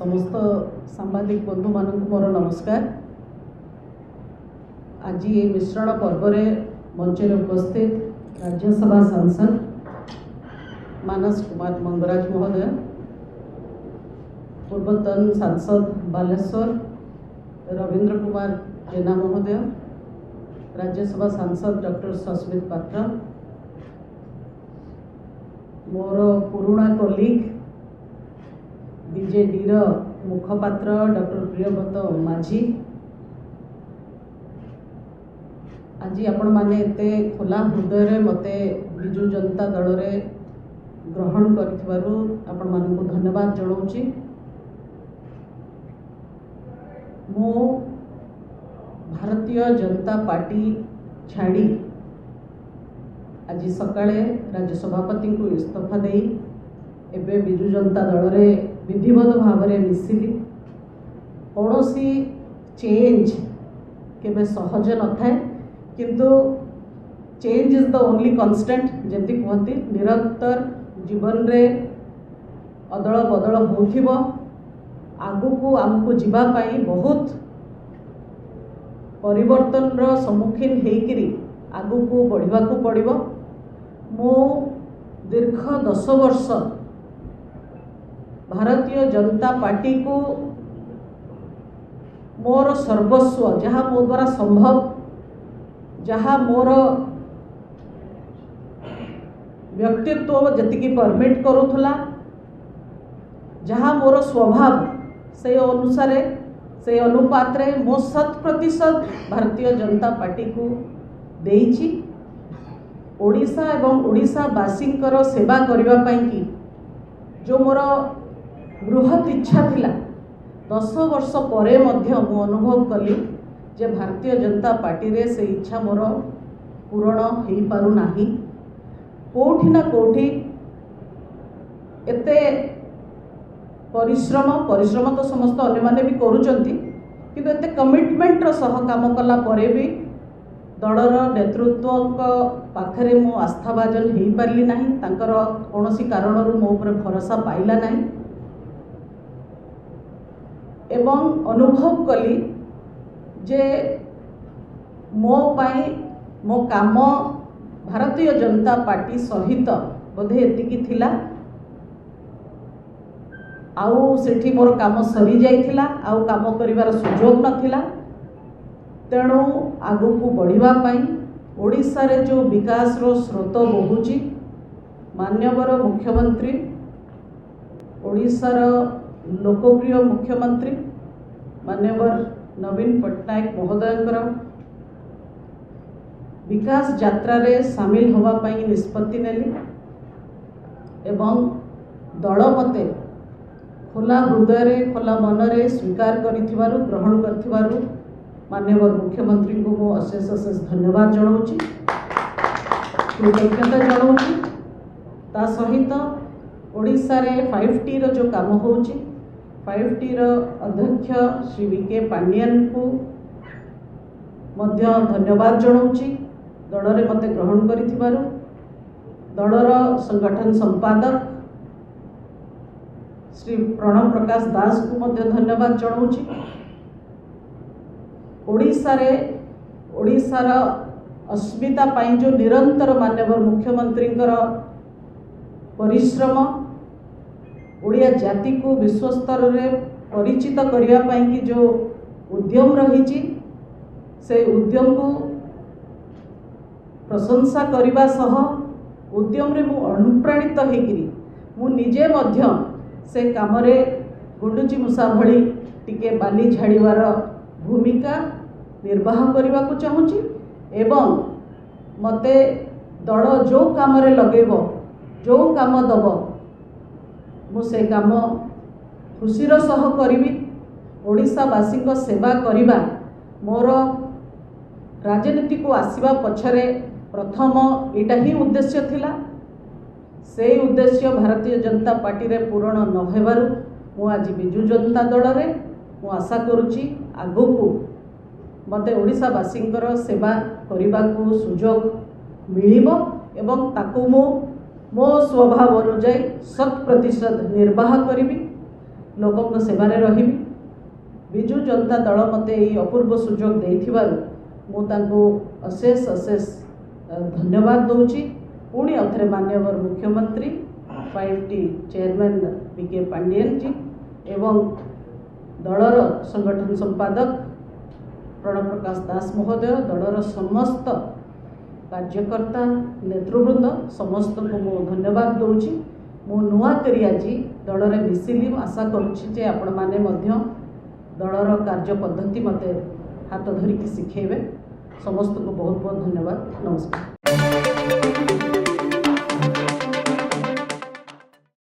समस्त सांबादिक बंधु मानक मोर नमस्कार। आज ये मिश्रण पर्व मंचर उपस्थित राज्यसभा सांसद मानस कुमार मंगराज महोदय, पूर्वतन सांसद बालेश्वर रवींद्र कुमार जेना महोदय, राज्यसभा सांसद डॉक्टर सस्मित पात्र, मोर पुराणा कलिग बीजेडी मुखपात्र डॉक्टर प्रियव्रत माझी, आज आपण माने एते खोला हृदय मते बिजु जनता दल रे ग्रहण करिथिबारु आपण मानकु धन्यवाद जणाउची। मो भारतीय जनता पार्टी छाड़ी आज सकाळे राज्य सभापति को इस्तीफा दे एबे बिजु जनता दल रे विधिवत भाव में मिसिली। कौन सी चेंज केबे सहज न थाए, किंतु change is the only constant. जति कहती निरंतर जीवन रे अदल बदल होथिबो, आगु को आमको जीवा पाई बहुत परिवर्तन रो सम्मुखीन हेकिरी आगु को बढ़िबा को पड़िबो। मो दीर्घ 10 वर्ष भारतीय जनता पार्टी को मोर सर्वस्व जहाँ मो द्वारा संभव, जहाँ मोर व्यक्तित्व जतिकी परमिट करूथला, जहाँ मोर स्वभाव से अनुसार से अनुपात रे मो 100% भारतीय जनता पार्टी को देइछि। ओडिशा एवं ओडिशावासींकर सेवा करबा पई कि जो मोर बृहत इच्छा थिला 10 वर्ष परे मध्य मु अनुभव कली जे भारतीय जनता पार्टी रे से इच्छा मोर पूरण हो पारु नाही। कोठी ना कोठी एते परिश्रम तो समस्त अन्य माने भी करूचंती, किंतु एते कमिटमेंट रो सह काम कला परे भी दलर नेतृत्व पाखरे मो आस्थाभाजन हो पारली नाही। तांकर कोनोसी कारणरू मो ऊपर भरोसा पाइला नाही एवं अनुभव कली जे मो पाई मो काम भारतीय जनता पार्टी सहित बोधे एतिकी थिला, आउ सेठी मोर काम सरी जाइथिला, आउ काम करिवार सुजोग नथिला। तेणु आगु को बढ़िबा पाई ओडिशा रे जो विकास रो स्रोत बहुची मान्यवर मुख्यमंत्री, ओडिशार लोकप्रिय मुख्यमंत्री मान्यवर नवीन पट्टनायक महोदयंकर विकास यात्रा रे शामिल होवा पाई निष्पत्ति नेली एवं दल मते खोला हृदय रे खोला मन रे स्वीकार करिथिबारु ग्रहण करथिबारु मान्यवर मुख्यमंत्री को मो अशेष धन्यवाद जनाऊँगी, कृतज्ञता जनाऊँगी। ता सहित ओडिशा रे 5T रो जो काम होउची 5T रो अध्यक्ष श्री वीके पांडियन को मध्य धन्यवाद जनाऊँगी दल रे मते ग्रहण करिथिबारु। दलर संगठन संपादक श्री प्रणव प्रकाश दास को मध्य धन्यवाद जनाऊँगी। ओडिशार अस्मिता पाई जो निरंतर मान्यवर मुख्यमंत्री परिश्रम ओडिया जाति को विश्व स्तर रे परिचित करने पाई कि जो उद्यम रही से उद्यम को प्रशंसा करने सह उद्यम रे मु अनुप्राणित होकरी मु निजे मध्य से काम रे गुंडुची मूषा भली टिके बाली झाड़ीवार भूमिका निर्वाह करने को चाहूँगी एवं मते दल जो काम रे लगेब जो काम दब मु से काम खुशीर सह करी। ओडिशावासी सेवा करने मोर राजनीति को आसवा पछरे प्रथम एटा ही उद्देश्य थिला। से उद्देश्य भारतीय जनता पार्टी रे पूरण न हेबारु मु आज बिजु जनता दल रे मु आशा करुची आगु को मते ओडिशावासींकर सेवा करने को सुजोग मिलिबो एवं ताकू मो स्वभाव अनुजाई 100% निर्वाह करी। लोकों सेवारे रही। विजु जनता दल मते यही अपूर्व सुजोग देइथिबारु मु तांको अशेष अशेष धन्यवाद दूची। पुणी अथरे माननीय मुख्यमंत्री 5T चेयरमैन पीके पांडियन जी एवं दलर संगठन संपादक प्रणव प्रकाश दास महोदय, दलर समस्त कार्यकर्ता नेतृवृंद समस्त को मु धन्यवाद दूची। मु नुआ करी आज दलरे मिसिली। आशा करुच्ची आपण माने मध्य दलर कार्य पद्धति मते हाथ धरिकी शिखेबे। समस्त को बहुत बहुत धन्यवाद। नमस्कार।